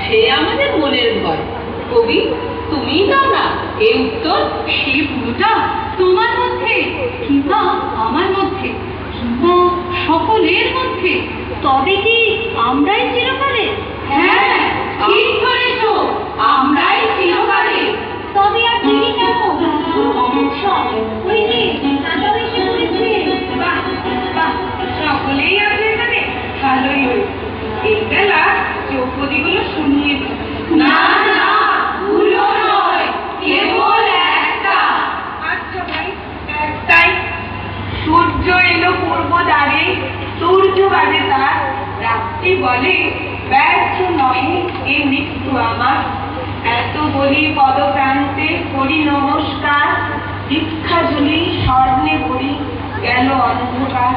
সে আমাদের মনের ভয়। কবি, তুমি দাও না এই উত্তর। সেই ভুলটা তোমার মধ্যে, কিংবা আমার মধ্যে, কিংবা সকলের মধ্যে। তবে কি আমরাই চিরকালে? হ্যাঁ, ঠিক ধরেছ, আমরাই চিরকালে। তবে আর দেরি কেন? মহোৎসব, ওই যে চাঁদা এসে পড়েছে। বাহ বাহ, সকলেই আছে এখানে, ভালোই হয়েছে। এই বেলা চৌপদীগুলো শুনিয়ে দিই। না না, ভুলো নয়, কেবল একটা। আচ্ছা ভাই, একটাই। সূর্য এলো পূর্ব দ্বারে, সূর্য বাজে তার, রাত্রি বলে ব্যর্থ নহে এ মৃত্যু আমার। এত বলি পদপ্রান্তে করি নমস্কার, দীক্ষা ঝুলি স্বর্ণে ভরি গেল অন্ধকার।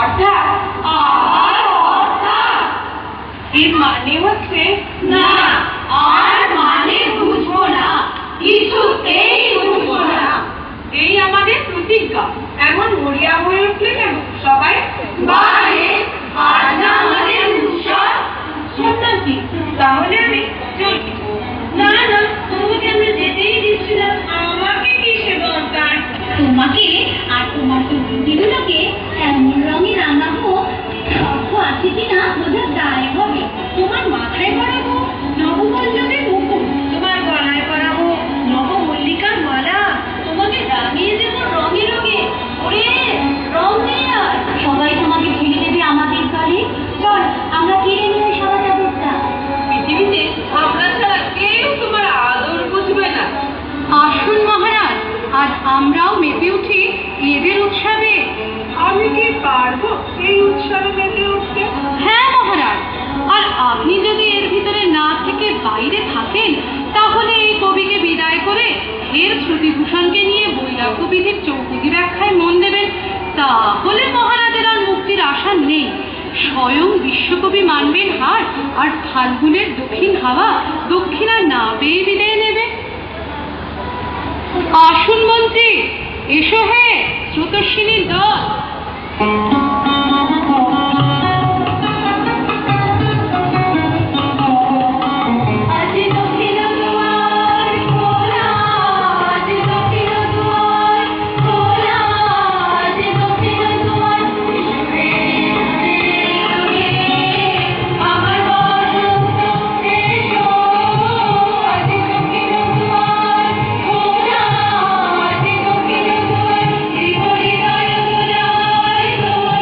অর্থাৎ এর মানে হচ্ছে না, আর মানে বুঝবো না, কিছুতেই বুঝবো না। এই আমাদের প্রতিজ্ঞা। এমন মরিয়া হয়ে উঠলে কেন সবাই? বারে আর না আমাদের উৎসব। সন্ন্যাসী, তাহলে আমি চলি। না না, তোমাকে আমরা যেতেই দিচ্ছিলাম। আমাকে কিসে দরকার? তোমাকে আর তোমার দিদিগুলোকে এমন রঙে রাঙাবো, সাধ্য আছে কিনা বোঝার দায় হবে। তোমার মাথায় পরাবো নবমল্লবের মুকুট, তোমার গলায় পরাবো নবমল্লিকার মালা, তোমাকে রাঙিয়ে দেবো রঙে রঙে। ওরে রং নেই আর, সবাই তোমাকে ঢেলে দেবে আমাদের দলে। চল আমরা কিনে নিয়ে সারা চাদরটা। পৃথিবীতে আমরা ছাড়া কেউ তোমার আদর বুঝবে না। আসুন মহারাজ, আজ আমরাও মেতে উঠি এদের উৎসবে। আমি কি পারবো এই উৎসবে মেতে উঠতে? হ্যাঁ মহারাজ, আর আপনি যদি এর ভিতরে না থেকে বাইরে থাকেন, তাহলে এই কবিকে বিদায় করে এর শ্রুতিভূষণকে নিয়ে বৈরাগ্যবিধির চৌকিদি ব্যাখ্যায় মন দেবেন। তাহলে মহারাজের আর মুক্তির আশা নেই। স্বয়ং বিশ্বকবি মানবেন হার, আর ফাল্গুনের দক্ষিণ হাওয়া দক্ষিণা না পেয়ে বিদায় নেবে। আসুন মন্ত্রী, এসো হে স্রোতস্বিনীর দল। আজ দক্ষিণ দুয়ার খোলা, আজ দক্ষিণ দুয়ার খোলা, আজ দক্ষিণ দুয়ার। আমার বসন্ত এসো, আজ দক্ষিণ দুয়ার খোলা, আজ দক্ষিণ দুয়ার। জীবনী দয় দোলায় দোলায়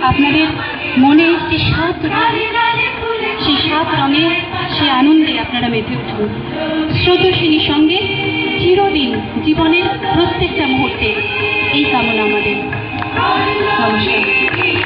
আপনাদের মনে যে সাত রঙ, সেই সাত রঙে সে আনন্দে আপনারা মেতে উঠুন। স্রোতস্বিনীর সঙ্গে চিরদিন জীবনের প্রত্যেকটা মুহূর্তে এই কামনা আমাদের। নমস্কার।